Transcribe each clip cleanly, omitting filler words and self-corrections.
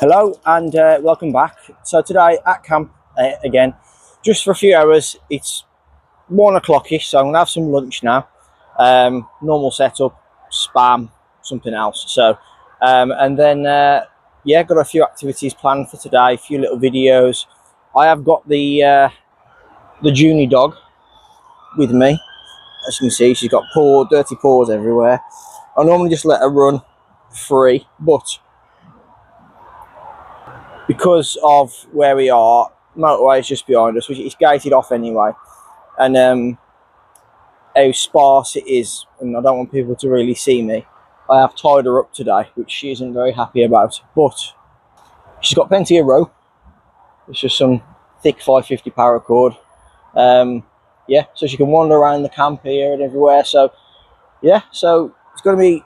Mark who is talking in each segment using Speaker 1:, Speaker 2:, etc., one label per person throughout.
Speaker 1: Hello and welcome back. So today at camp again, just for a few hours. It's 1 o'clock-ish, so I'm gonna have some lunch now. Normal setup, spam, something else. So and then yeah, got a few activities planned for today, a few little videos. I have got the Junie dog with me. As you can see, she's got dirty paws everywhere. I normally just let her run free, but because of where we are, motorway is just behind us, which is gated off anyway, and how sparse it is, and I don't want people to really see me. I have tied her up today, which she isn't very happy about, but she's got plenty of rope. It's just some thick 550 paracord. Yeah, so she can wander around the camp here and everywhere. So yeah, so it's gonna be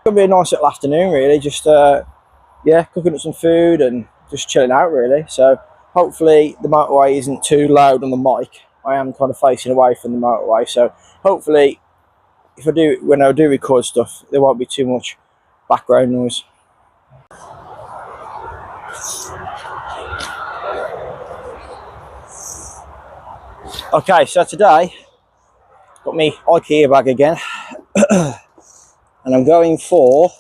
Speaker 1: a nice little afternoon, really. Just yeah, cooking up some food and just chilling out, really. So hopefully the motorway isn't too loud on the mic. I am kind of facing away from the motorway, so hopefully when I do record stuff, there won't be too much background noise. Okay, so today got me IKEA bag again, and I'm going for,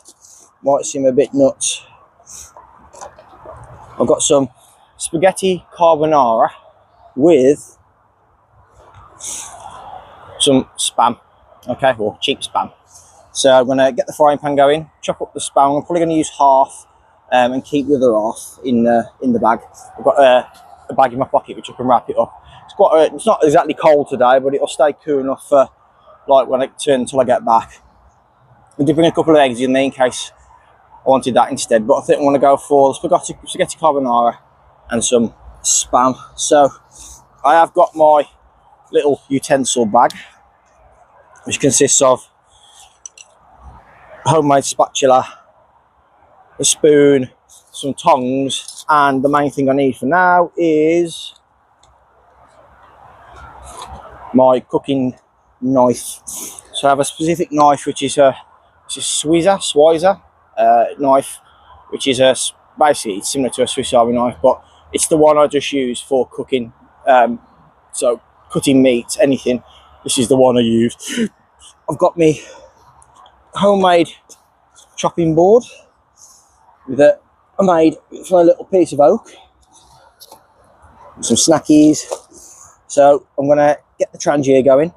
Speaker 1: might seem a bit nuts, I've got some spaghetti carbonara with some spam, okay, or cheap spam. So I'm going to get the frying pan going, chop up the spam. I'm probably going to use half and keep the other half in the bag. I've got a bag in my pocket which I can wrap it up. It's not exactly cold today, but it'll stay cool enough for like when it turns until I get back. I did bring a couple of eggs in there in case I wanted that instead, but I think I want to go for the spaghetti carbonara and some spam. So I have got my little utensil bag, which consists of a homemade spatula, a spoon, some tongs, and the main thing I need for now is my cooking knife. So I have a specific knife which is a Switzer knife, which is basically it's similar to a Swiss Army knife, but it's the one I just use for cooking. So cutting meat, anything, this is the one I use. I've got me homemade chopping board with I made for a little piece of oak, some snackies. So I'm gonna get the trangier going,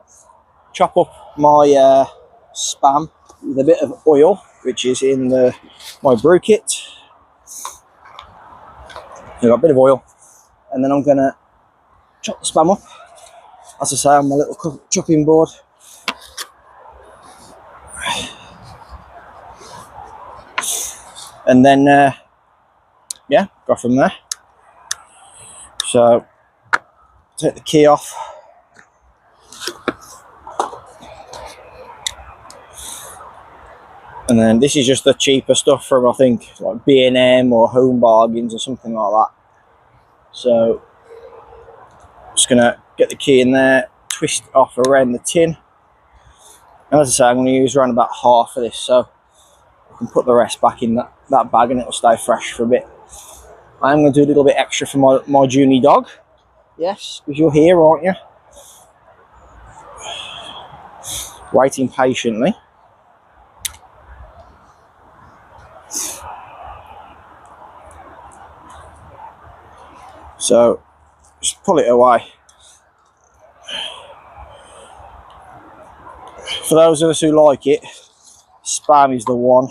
Speaker 1: chop up my spam with a bit of oil, which is in my brew kit. I've got a bit of oil, and then I'm gonna chop the spam up, as I say, on my little chopping board. And then yeah, go from there. So take the key off, and then this is just the cheaper stuff from, I think, like B&M or Home Bargains or something like that. So just gonna get the key in there, twist off around the tin, and as I say, I'm going to use around about half of this, so I can put the rest back in that bag and it'll stay fresh for a bit. I'm going to do a little bit extra for my Junie dog. Yes, because you're here, aren't you? Waiting patiently. So just pull it away. For those of us who like it, spam is the one.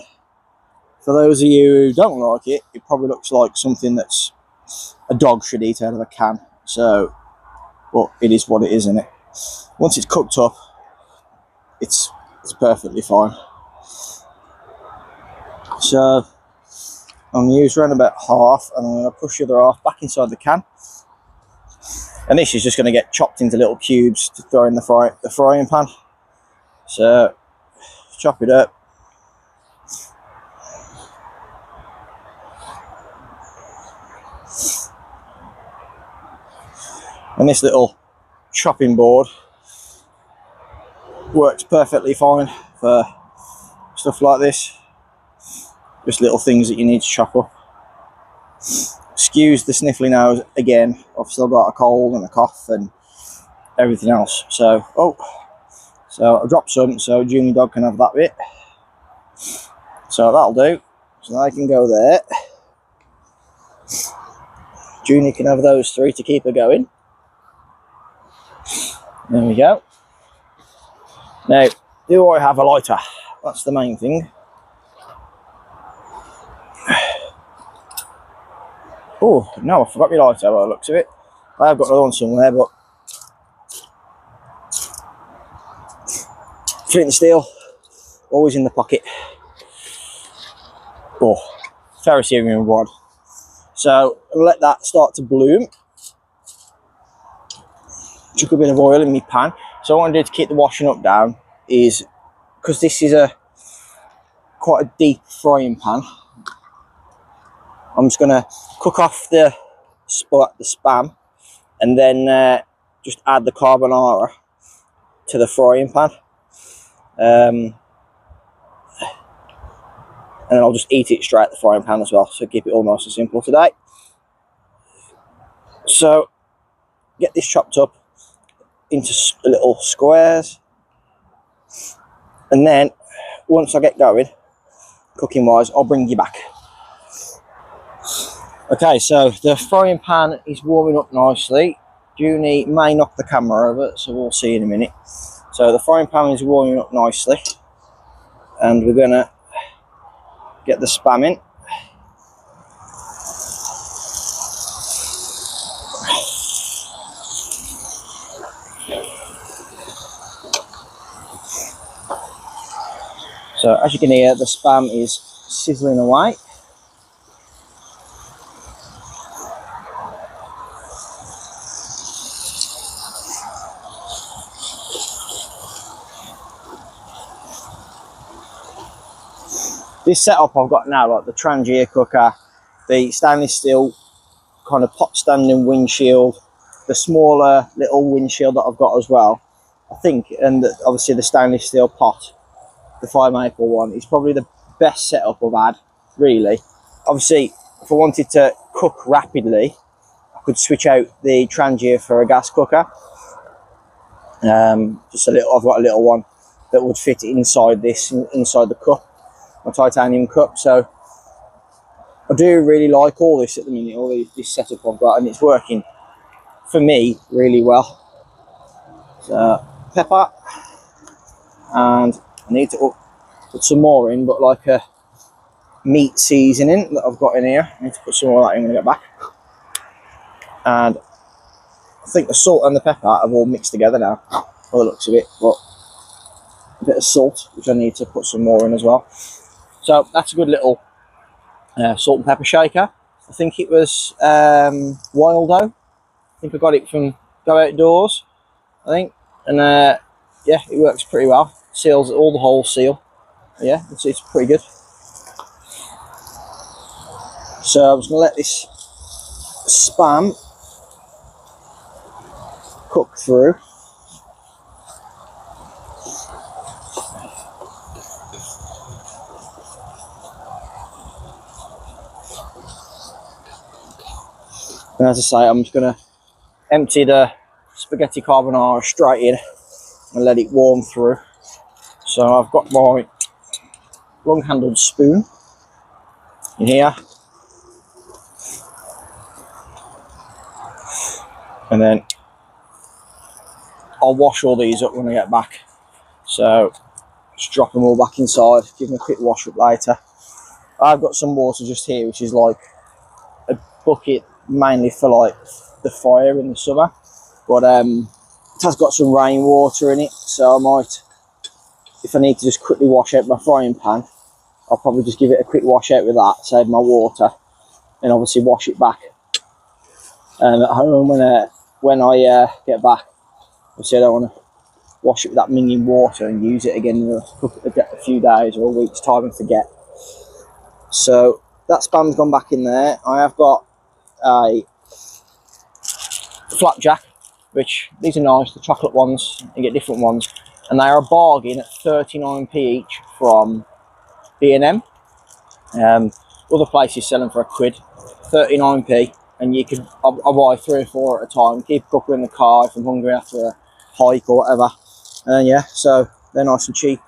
Speaker 1: For those of you who don't like it, it probably looks like something that's a dog should eat out of a can. So, but it is what it is, isn't it? Once it's cooked up, it's perfectly fine. So I'm going to use around about half, and I'm going to push the other half back inside the can. And this is just going to get chopped into little cubes to throw in the frying pan. So chop it up. And this little chopping board works perfectly fine for stuff like this. Just little things that you need to chop up. Excuse the sniffly nose again. I've still got a cold and a cough and everything else. So, so I dropped some so Junior dog can have that bit. So that'll do. So I can go there. Junior can have those 3 to keep her going. There we go. Now, do I have a lighter? That's the main thing. Oh, no, I forgot my lighter by the looks of it. I have got another one somewhere, but flint and steel, always in the pocket. Oh, ferrocerium rod. So let that start to bloom. Chuck a bit of oil in my pan. So what I want to do to keep the washing up down is, because this is quite a deep frying pan, I'm just going to cook off the spam and then just add the carbonara to the frying pan. And then I'll just eat it straight at the frying pan as well, so keep it all nice and simple today. So get this chopped up into little squares, and then once I get going cooking wise, I'll bring you back. Okay, so the frying pan is warming up nicely. Junie may knock the camera over, so we'll see in a minute. So the frying pan is warming up nicely, and we're gonna get the spam in. So as you can hear, the spam is sizzling away. This setup I've got now, like the Trangia cooker, the stainless steel kind of pot standing windshield, the smaller little windshield that I've got as well, I think, and obviously the stainless steel pot, the fire maple one, is probably the best setup I've had, really. Obviously, if I wanted to cook rapidly, I could switch out the Trangia for a gas cooker. Just a little, I've got a little one that would fit inside this, inside the cup, my titanium cup. So I do really like all this at the minute, all this setup I've got, and it's working for me really well. So pepper, and I need to put some more in, but like a meat seasoning that I've got in here. I need to put some more of that in when I get back. And I think the salt and the pepper have all mixed together now, by the looks of it, but a bit of salt, which I need to put some more in as well. So that's a good little salt and pepper shaker. I think it was Wildo. I think I got it from Go Outdoors, I think. And yeah, it works pretty well. Seals, all the holes seal. Yeah, it's pretty good. So I'm just going to let this spam cook through. And as I say, I'm just going to empty the spaghetti carbonara straight in and let it warm through. So I've got my long-handled spoon in here, and then I'll wash all these up when I get back. So just drop them all back inside, give them a quick wash up later. I've got some water just here, which is like a bucket mainly for like the fire in the summer, but it has got some rainwater in it, so I might, if I need to just quickly wash out my frying pan, I'll probably just give it a quick wash out with that, save my water, and obviously wash it back at home when I get back. Obviously I don't want to wash it with that minging water and use it again in a few days or a week's time and forget. So that spam's gone back in there. I have got a flapjack, which these are nice, the chocolate ones. You get different ones, and they are a bargain at 39p each from B&M. Other places sell them for £1. 39p, and you could I buy 3 or 4 at a time, keep a couple in the car if I'm hungry after a hike or whatever. And yeah, so they're nice and cheap,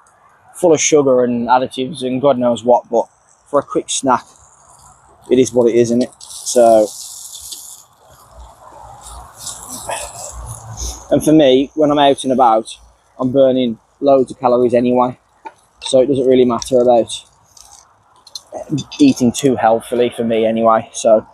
Speaker 1: full of sugar and additives and God knows what, but for a quick snack, it is what it is, isn't it? So, and for me, when I'm out and about, I'm burning loads of calories anyway, so it doesn't really matter about eating too healthily for me anyway. So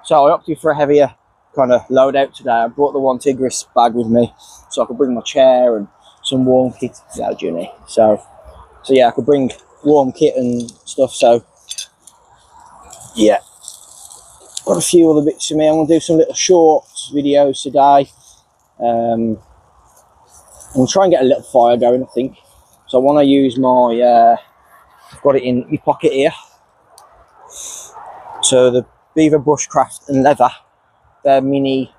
Speaker 1: so I opted for a heavier kind of loadout today. I brought the one Tigris bag with me so I could bring my chair and some warm kit. So yeah, I could bring warm kit and stuff. So yeah, got a few other bits for me. I'm going to do some little shorts videos today. I'm going to try and get a little fire going, I think. So I want to use my, I've got it in my pocket here. So the Beaver bushcraft and leather, their mini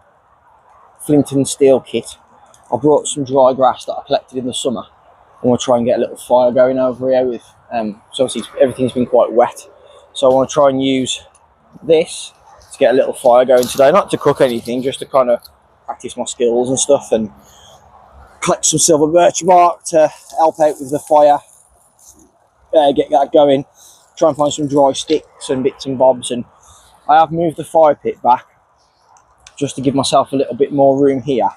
Speaker 1: flint and steel kit. I brought some dry grass that I collected in the summer. I want to try and get a little fire going over here with, so obviously everything's been quite wet. So I want to try and use this to get a little fire going today. Not to cook anything, just to kind of practice my skills and stuff, and collect some silver birch bark to help out with the fire, get that going. Try and find some dry sticks and bits and bobs, and I have moved the fire pit back just to give myself a little bit more room here,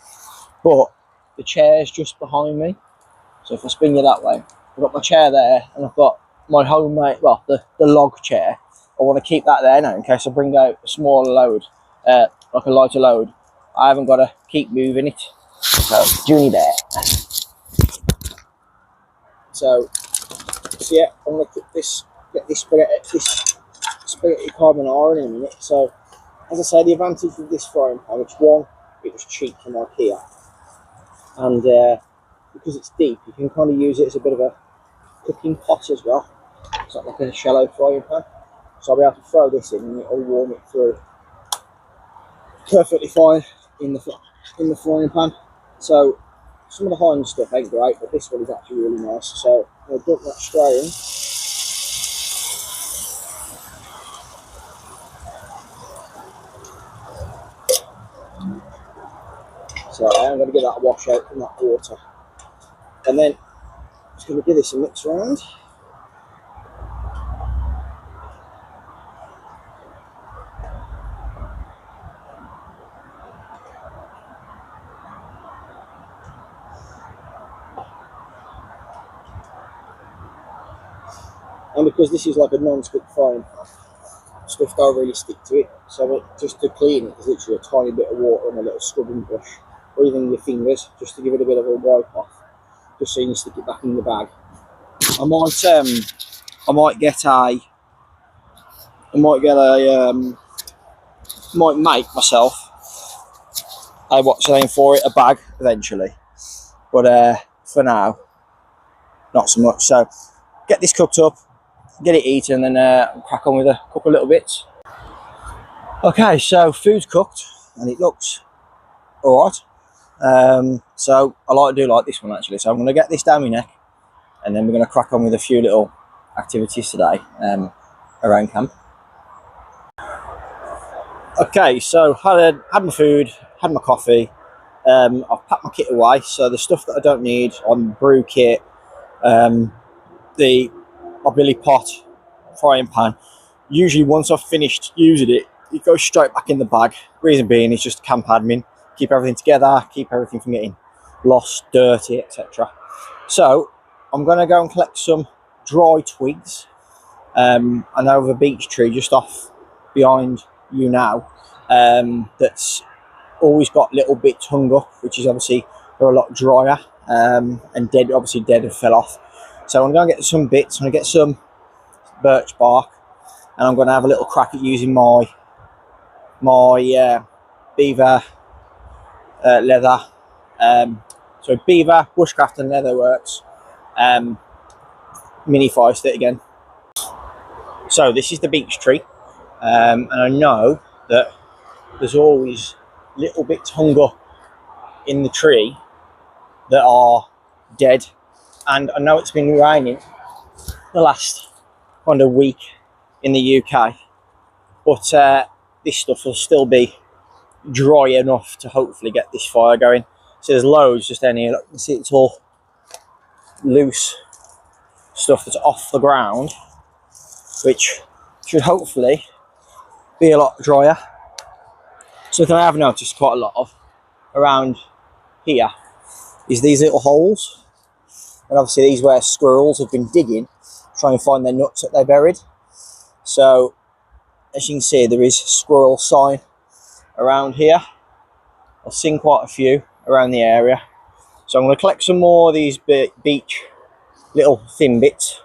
Speaker 1: but the chair's just behind me, so if I spin you that way, I've got my chair there and I've got my homemade, well, the log chair. I want to keep that there now in case I bring out a smaller load, like a lighter load. I haven't got to keep moving it. So Junie there. So yeah, I'm going to cook this, get this spaghetti carbonara in a minute. So as I say, the advantage of this frying pan, which one, it was cheap from IKEA, and because it's deep, you can kind of use it as a bit of a cooking pot as well. It's not like a shallow frying pan, so I'll be able to throw this in and it'll warm it through perfectly fine in the frying pan. So some of the Heinz stuff ain't great, but this one is actually really nice. So I'll dump that straight in. So I am going to get that wash out from that water, and then I'm just going to give this a mix around. And because this is like a non-stick frying pan, stuff don't really stick to it. So just to clean it, there's literally a tiny bit of water and a little scrubbing brush, or even your fingers, just to give it a bit of a wipe off, just so you can stick it back in the bag. I might make myself what's the name for it, a bag eventually, but for now, not so much. So get this cooked up, get it eaten, and then crack on with a couple of little bits. Okay, so food's cooked and it looks all right. So I do like this one actually. So I'm going to get this down my neck, and then we're going to crack on with a few little activities today around camp. Okay, so had my food, had my coffee. I've packed my kit away. So the stuff that I don't need on the brew kit, my billy pot, frying pan. Usually once I've finished using it, it goes straight back in the bag. Reason being is just camp admin, keep everything together, keep everything from getting lost, dirty, etc. So I'm going to go and collect some dry twigs. I know of a beech tree just off behind you now, that's always got little bits hung up, which is obviously they're a lot drier and dead, obviously dead and fell off. So I'm going to get some bits. I'm going to get some birch bark, and I'm going to have a little crack at using my beaver leather. So beaver, bushcraft and leather works. Mini fire stick again. So this is the beech tree, and I know that there's always little bits hung up in the tree that are dead, and I know it's been raining the last kind of week, in the UK, but this stuff will still be dry enough to hopefully get this fire going. So there's loads just down here. Look, you can see it's all loose stuff that's off the ground, which should hopefully be a lot drier. Something I have noticed quite a lot of around here is these little holes, and obviously these where squirrels have been digging trying to find their nuts that they buried. So as you can see, there is squirrel sign around here. I've seen quite a few around the area, so I'm going to collect some more of these beech little thin bits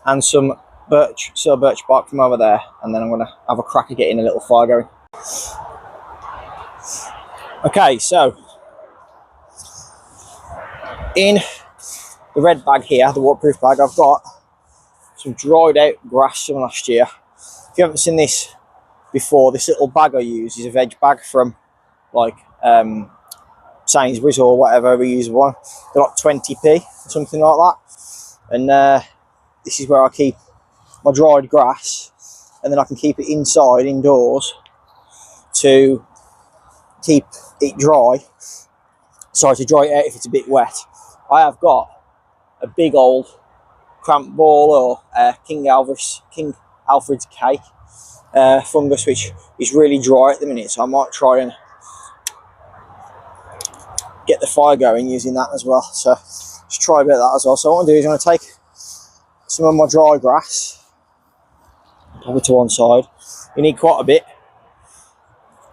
Speaker 1: and some birch bark from over there, and then I'm going to have a crack at getting a little fire going. Okay, so in the red bag here, the waterproof bag, I've got some dried out grass from last year. If you haven't seen this before, this little bag I use is a veg bag from like Sainsbury's or whatever. We use one. They're like 20p, something like that. And this is where I keep my dried grass, and then I can keep it inside, indoors, to keep it dry. Sorry, to dry it out if it's a bit wet. I have got a big old cramp ball or King Alfred's cake fungus, which is really dry at the minute, so I might try and get the fire going using that as well. So just try a bit of that as well. So what I'm going to do is I'm going to take some of my dry grass, pop it to one side. You need quite a bit,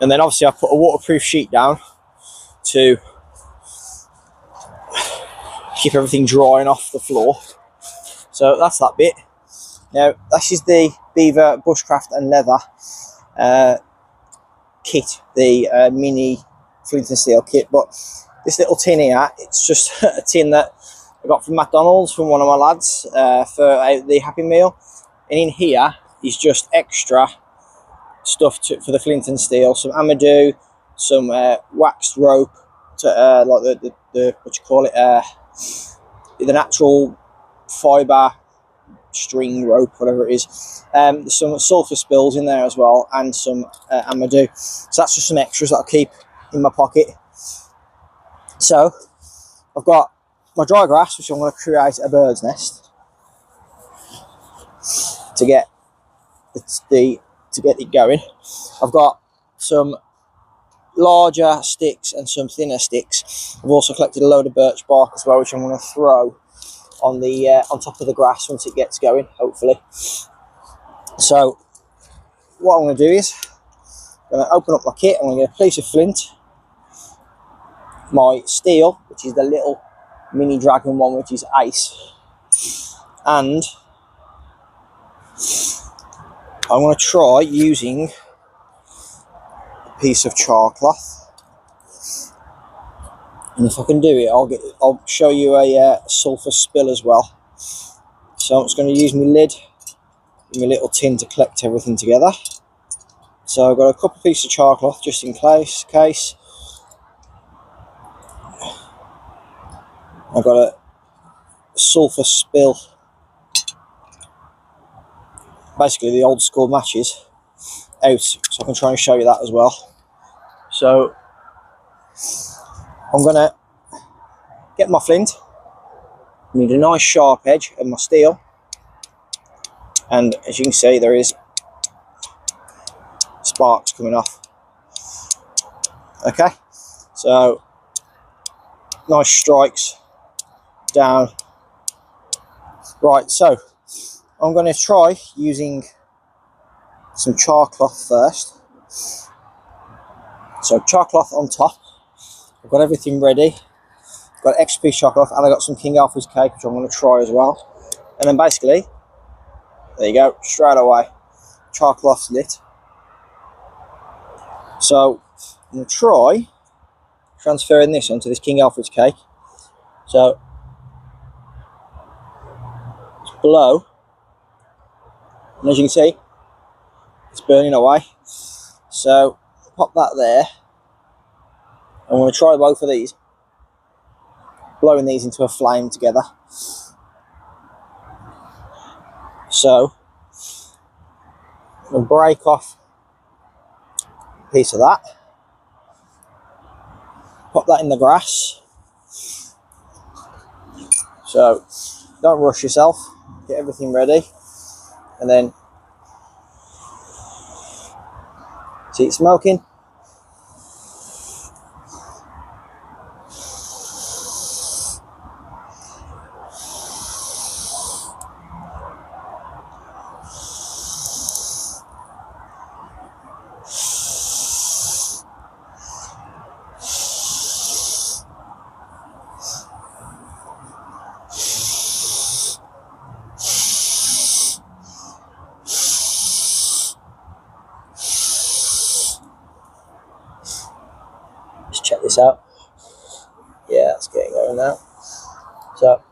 Speaker 1: and then obviously I put a waterproof sheet down to keep everything drying off the floor. So that's that bit. Now this is the Beaver bushcraft and leather kit, the mini flint and steel kit. But this little tin here, it's just a tin that I got from McDonald's from one of my lads for the Happy Meal, and in here is just extra stuff for the flint and steel, some amadou, some waxed rope, to like the what you call it, the natural fibre string rope, whatever it is. There's some sulphur spills in there as well, and some amadou. So that's just some extras that I'll keep in my pocket. So I've got my dry grass, which I'm going to create a bird's nest to get it going. I've got some larger sticks and some thinner sticks. I've also collected a load of birch bark as well, which I'm going to throw on the on top of the grass once it gets going, hopefully. So what I'm going to do is I'm going to open up my kit. I'm going to get a piece of flint, my steel, which is the little mini dragon one, which is ice, and I'm going to try using a piece of char cloth. And if I can do it, I'll show you a sulphur spill as well. So I'm just going to use my lid and my little tin to collect everything together. So I've got a couple of pieces of char cloth just in case. I've got a sulphur spill, basically the old school matches, out, so I can try and show you that as well. So I'm going to get my flint. I need a nice sharp edge of my steel, and as you can see, there is sparks coming off. Okay, so nice strikes down. Right, so I'm going to try using some char cloth first. So char cloth on top. I've got everything ready. I've got extra piece of char cloth, and I've got some King Alfred's cake, which I'm going to try as well. And then basically, there you go, straight away, char cloth's lit. So I'm going to try transferring this onto this King Alfred's cake. So it's below, and as you can see, it's burning away. So pop that there. I'm going to try both of these, blowing these into a flame together. So and break off a piece of that. Pop that in the grass. So don't rush yourself. Get everything ready, and then see it smoking. Let's check this out. Yeah, it's getting going now. So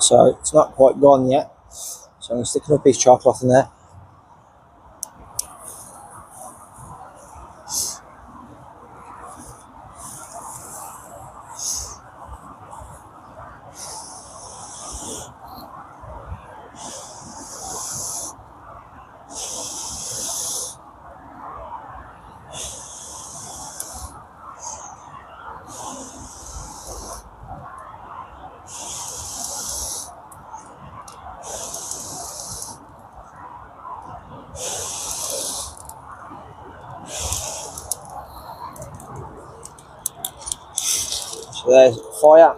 Speaker 1: So it's not quite gone yet. So I'm going to stick another piece of chocolate in there. So there's the fire.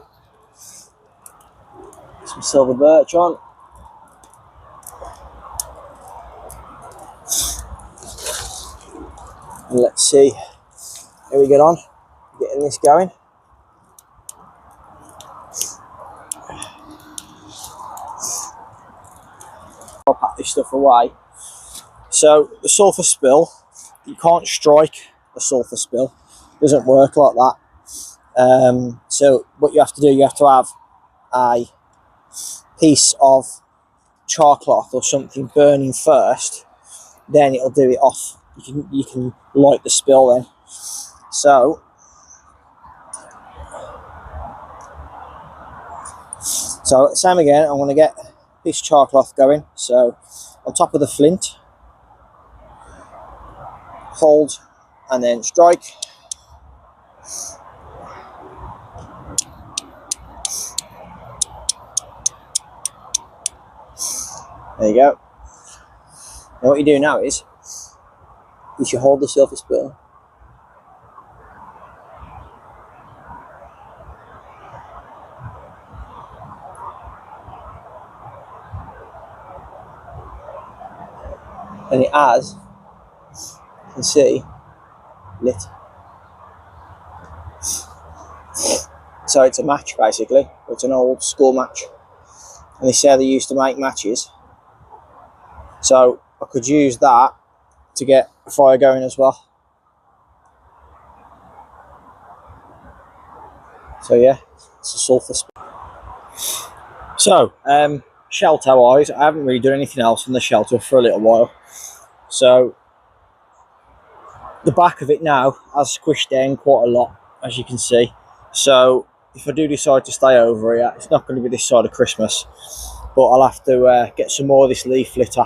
Speaker 1: Some silver birch on. And let's see how we get on getting this going. I'll pack this stuff away. So the sulphur spill, you can't strike a sulphur spill. It doesn't work like that. So what you have to do, you have to have a piece of char cloth or something burning first, then it'll do it off. You can light the spill then. So same again, I'm going to get this char cloth going. So on top of the flint, hold and then strike. There you go. Now what you do now is you hold the sulphur spill and it has, you can see, lit. So it's a match basically. It's an old school match, and they say they used to make matches. So I could use that to get a fire going as well. So yeah, it's a sulphur spill. So shelter wise, I haven't really done anything else in the shelter for a little while. So the back of it now has squished down quite a lot, as you can see. So if I do decide to stay over here, it's not going to be this side of Christmas, but I'll have to get some more of this leaf litter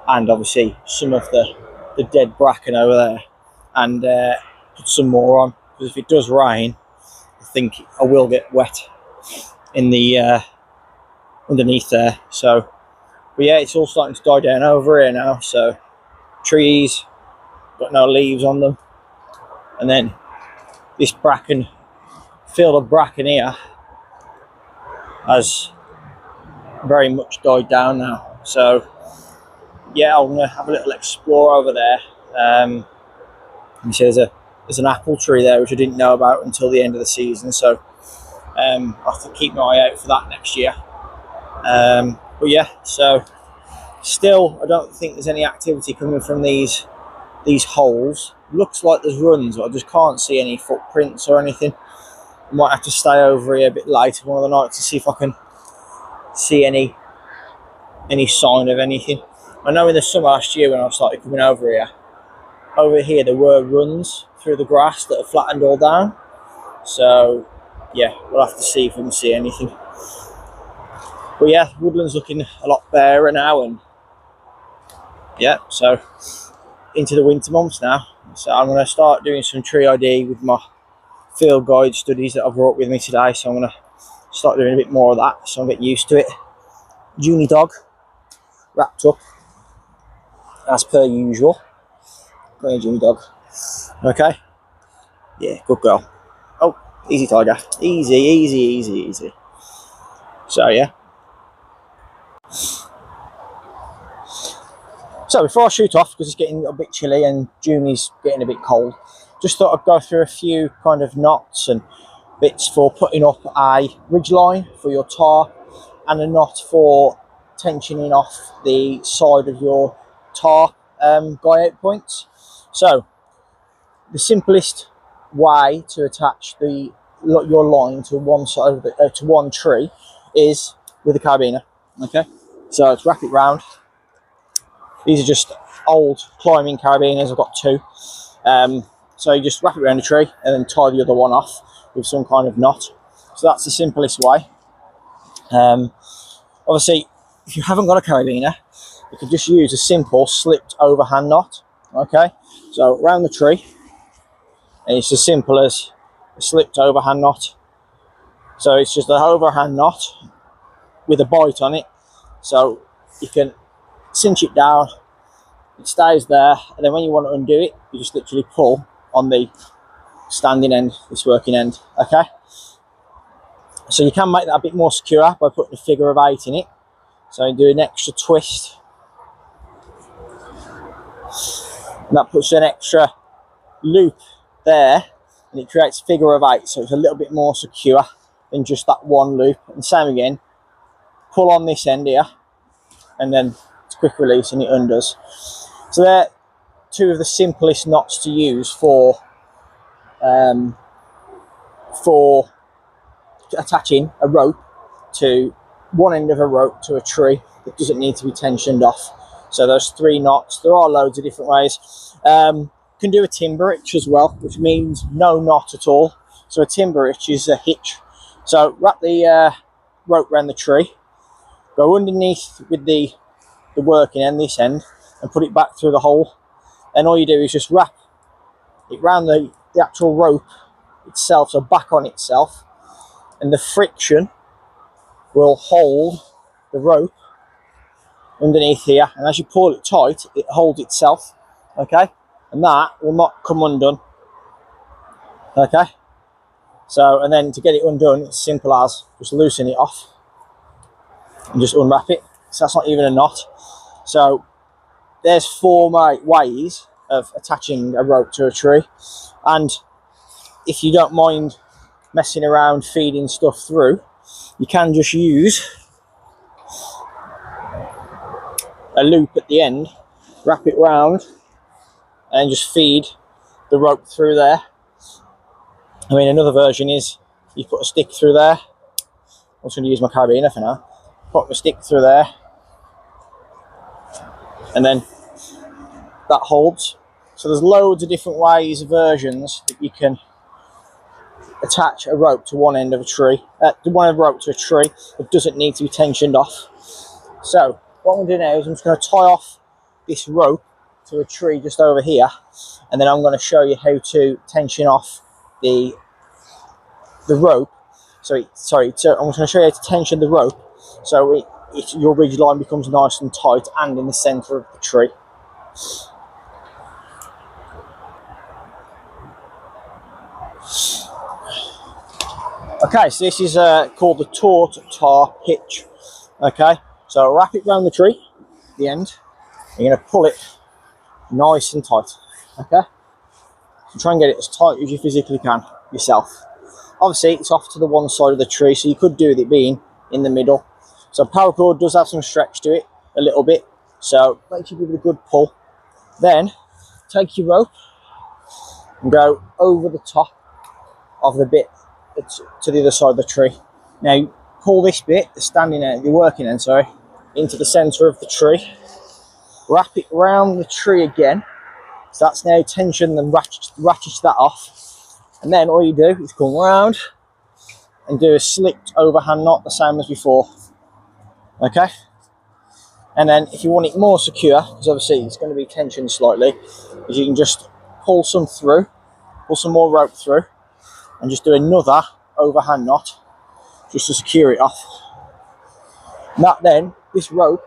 Speaker 1: and obviously some of the dead bracken over there, and put some more on, because if it does rain, I think I will get wet in the underneath there. So, but yeah, it's all starting to die down over here now. So trees got no leaves on them, and then this bracken, field of bracken here, has very much died down now. So yeah, I'm gonna have a little explore over there. You see there's an apple tree there which I didn't know about until the end of the season, so I'll have to keep my eye out for that next year. But yeah, so still I don't think there's any activity coming from these holes. Looks like there's runs, but I just can't see any footprints or anything. I might have to stay over here a bit later one of the nights to see if I can see any sign of anything. I know in the summer last year when I started coming over here there were runs through the grass that are flattened all down. So yeah, we'll have to see if we can see anything. But yeah, woodland's looking a lot barer now, and yeah, so into the winter months now. So I'm going to start doing some tree ID with my field guide studies that I've brought with me today. So I'm going to start doing a bit more of that, so I'm getting used to it. Junie dog wrapped up as per usual. Go here, Junie dog. Okay. Yeah, good girl. Oh, easy tiger. Easy, easy, easy, easy. So yeah. So before I shoot off, because it's getting a bit chilly and Junie's getting a bit cold, just thought I'd go through a few kind of knots and bits for putting up a ridge line for your tar, and a knot for tensioning off the side of your tar guy out points. So the simplest way to attach your line to one side of to one tree is with a carabiner. Okay, so let's wrap it round. These are just old climbing carabiners. I've got two. So you just wrap it around the tree and then tie the other one off with some kind of knot. So that's the simplest way. Obviously, if you haven't got a carabiner, you can just use a simple slipped overhand knot. Okay, so around the tree, and it's as simple as a slipped overhand knot. So it's just an overhand knot with a bite on it, so you can cinch it down, it stays there, and then when you want to undo it, you just literally pull on the standing end, this working end. Okay, so you can make that a bit more secure by putting a figure of 8 in it. So you do an extra twist, and that puts an extra loop there, and it creates a figure of 8, so it's a little bit more secure than just that one loop. And same again, pull on this end here, and then it's quick release and it undoes. So they're two of the simplest knots to use for attaching a rope to one end of a rope to a tree that doesn't need to be tensioned off. So those 3 knots. There are loads of different ways. Can do a timber hitch as well, which means no knot at all. So a timber hitch is a hitch. So wrap the rope around the tree, go underneath with the working end, this end, and put it back through the hole. And all you do is just wrap it around the actual rope itself, so back on itself, and the friction will hold the rope underneath here, and as you pull it tight, it holds itself. Okay, and that will not come undone. Okay, so, and then to get it undone, it's simple as just loosen it off and just unwrap it. So that's not even a knot. So there's 4 ways of attaching a rope to a tree, and if you don't mind messing around feeding stuff through, you can just use a loop at the end, wrap it round, and just feed the rope through there. I mean, another version is you put a stick through there. I'm just going to use my carabiner for now. Put my stick through there, and then that holds. So there's loads of different ways, versions that you can attach a rope to one end of a tree, rope to a tree that doesn't need to be tensioned off. So what I'm going to do now is I'm just going to tie off this rope to a tree just over here, and then I'm going to show you how to tension off the rope. So I'm just going to show you how to tension the rope so your ridge line becomes nice and tight and in the centre of the tree. Okay, so this is called the taut tar hitch. Okay, so wrap it around the tree, the end. You're going to pull it nice and tight. Okay, so try and get it as tight as you physically can yourself. Obviously, it's off to the one side of the tree, so you could do with it being in the middle. So paracord does have some stretch to it, a little bit. So make sure you give it a good pull. Then take your rope and go over the top of the bit to the other side of the tree. Now pull this bit, the standing end, the working end, sorry, into the centre of the tree. Wrap it round the tree again. So that's now tension and ratchet that off. And then all you do is come round and do a slipped overhand knot, the same as before. Okay? And then if you want it more secure, because obviously it's going to be tensioned slightly, is you can just pull some more rope through, and just do another overhand knot just to secure it off. And that then, this rope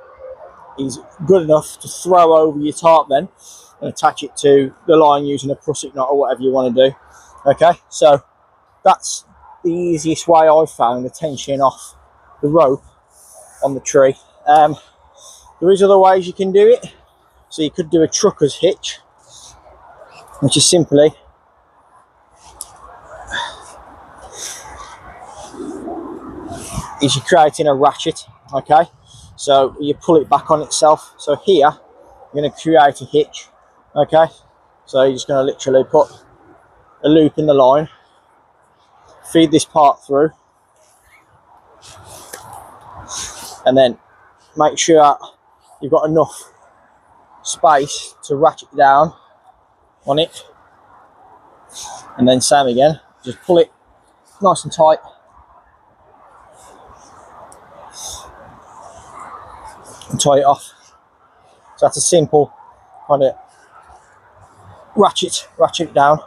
Speaker 1: is good enough to throw over your tarp then and attach it to the line using a prusik knot or whatever you want to do. Okay, so that's the easiest way I've found of tensioning off the rope on the tree. There is other ways you can do it. So you could do a trucker's hitch, which is simply you're creating a ratchet. Okay, so you pull it back on itself. So here you're going to create a hitch. Okay, so you're just going to literally put a loop in the line, feed this part through, and then make sure you've got enough space to ratchet down on it, and then same again, just pull it nice and tight and tie it off. So that's a simple kind of ratchet it down.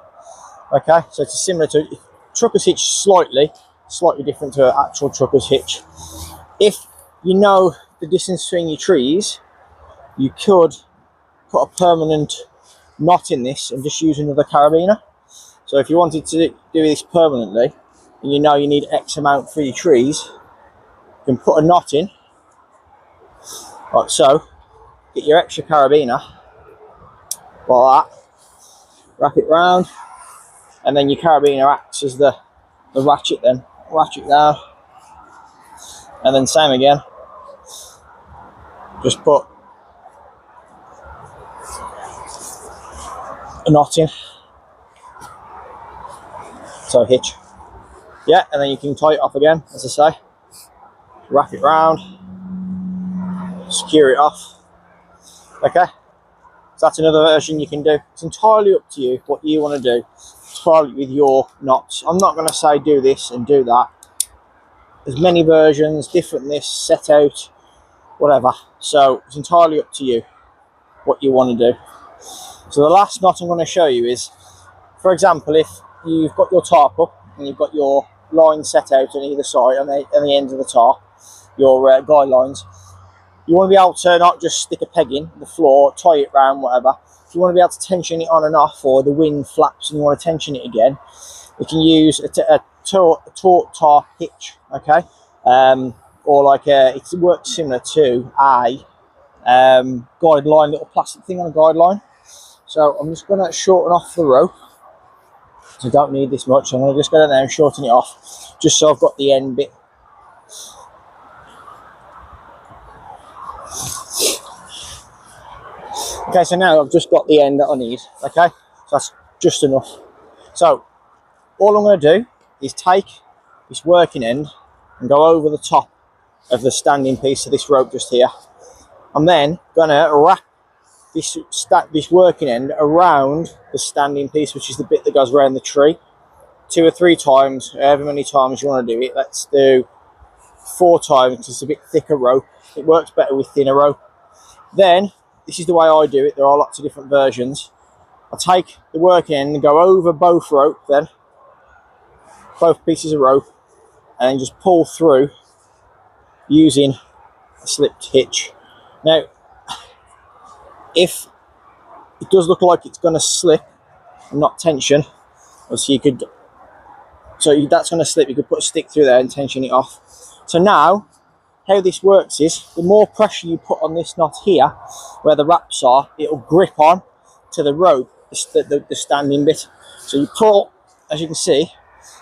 Speaker 1: Okay, so it's similar to trucker's hitch, slightly different to an actual trucker's hitch. If you know the distance between your trees, you could put a permanent knot in this and just use another carabiner. So if you wanted to do this permanently and you know you need X amount for your trees, you can put a knot in like so, get your extra carabiner like that, wrap it round, and then your carabiner acts as the ratchet, then ratchet down, and then same again, just put a knot in, so hitch, yeah, and then you can tie it off again, as I say, wrap it round, secure it off. Okay, so that's another version you can do. It's entirely up to you what you want to do, entirely with your knots. I'm not going to say do this and do that. There's many versions, different this, set out, whatever. So it's entirely up to you what you want to do. So the last knot I'm going to show you is, for example, if you've got your tarp up and you've got your line set out on either side, on the ends of the tarp, your guide lines, you want to be able to not just stick a peg in the floor, tie it round, whatever. If you want to be able to tension it on and off, or the wind flaps and you want to tension it again, you can use a taut tarp hitch, okay? Or like it works similar to a guide line, little plastic thing on a guide line. So I'm just going to shorten off the rope. So I don't need this much. I'm going to just go down there and shorten it off, just so I've got the end bit. Okay, so now I've just got the end that I need, okay? So that's just enough. So all I'm going to do is take this working end and go over the top of the standing piece of this rope just here. I'm then going to wrap this working end around the standing piece, which is the bit that goes around the tree, 2 or 3 times, however many times you want to do it. Let's do 4 times because it's a bit thicker rope. It works better with thinner rope. Then, this is the way I do it. There are lots of different versions. I take the working end and go over both rope then, both pieces of rope, and then just pull through using a slipped hitch. Now, if it does look like it's going to slip and not tension, so you could, that's going to slip, you could put a stick through there and tension it off. So now, how this works is, the more pressure you put on this knot here, where the wraps are, it'll grip on to the rope, the standing bit. So you pull, as you can see,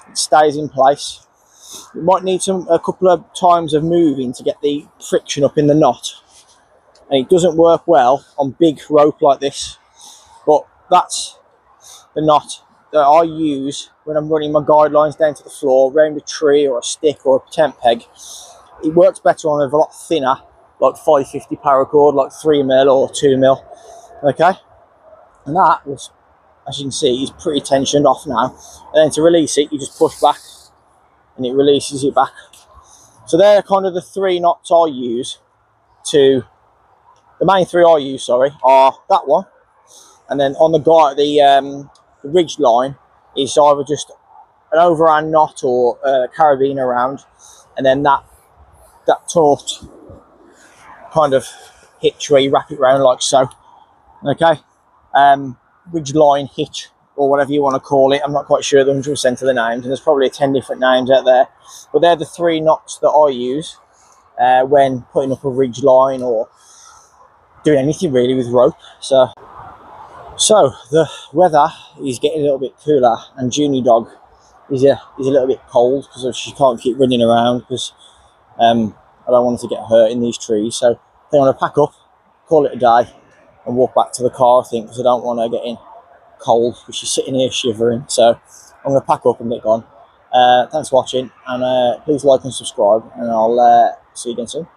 Speaker 1: it stays in place. You might need a couple of times of moving to get the friction up in the knot, and it doesn't work well on big rope like this. But that's the knot that I use when I'm running my guidelines down to the floor around a tree or a stick or a tent peg. It works better on a lot thinner, like 550 paracord, like 3mm or 2mm. Okay, and that was, as you can see, is pretty tensioned off now. And then to release it, you just push back and it releases it back. So they're kind of the 3 knots I use to, the main 3 I use, sorry, are that one. And then on the guy, the ridge line is either just an overhand knot or a carabiner around, and then that taut kind of hitch where you wrap it round like so. Okay, ridge line hitch or whatever you want to call it. I'm not quite sure the 100% of the names, and there's probably 10 different names out there, but they're the 3 knots that I use when putting up a ridge line or doing anything really with rope. So the weather is getting a little bit cooler, and Junie dog is a little bit cold because she can't keep running around because I don't want her to get hurt in these trees. So I think I'm going to pack up, call it a day, and walk back to the car, I think, because I don't want her getting cold because she's sitting here shivering. So I'm going to pack up and get gone. Thanks for watching, and please like and subscribe, and I'll see you again soon.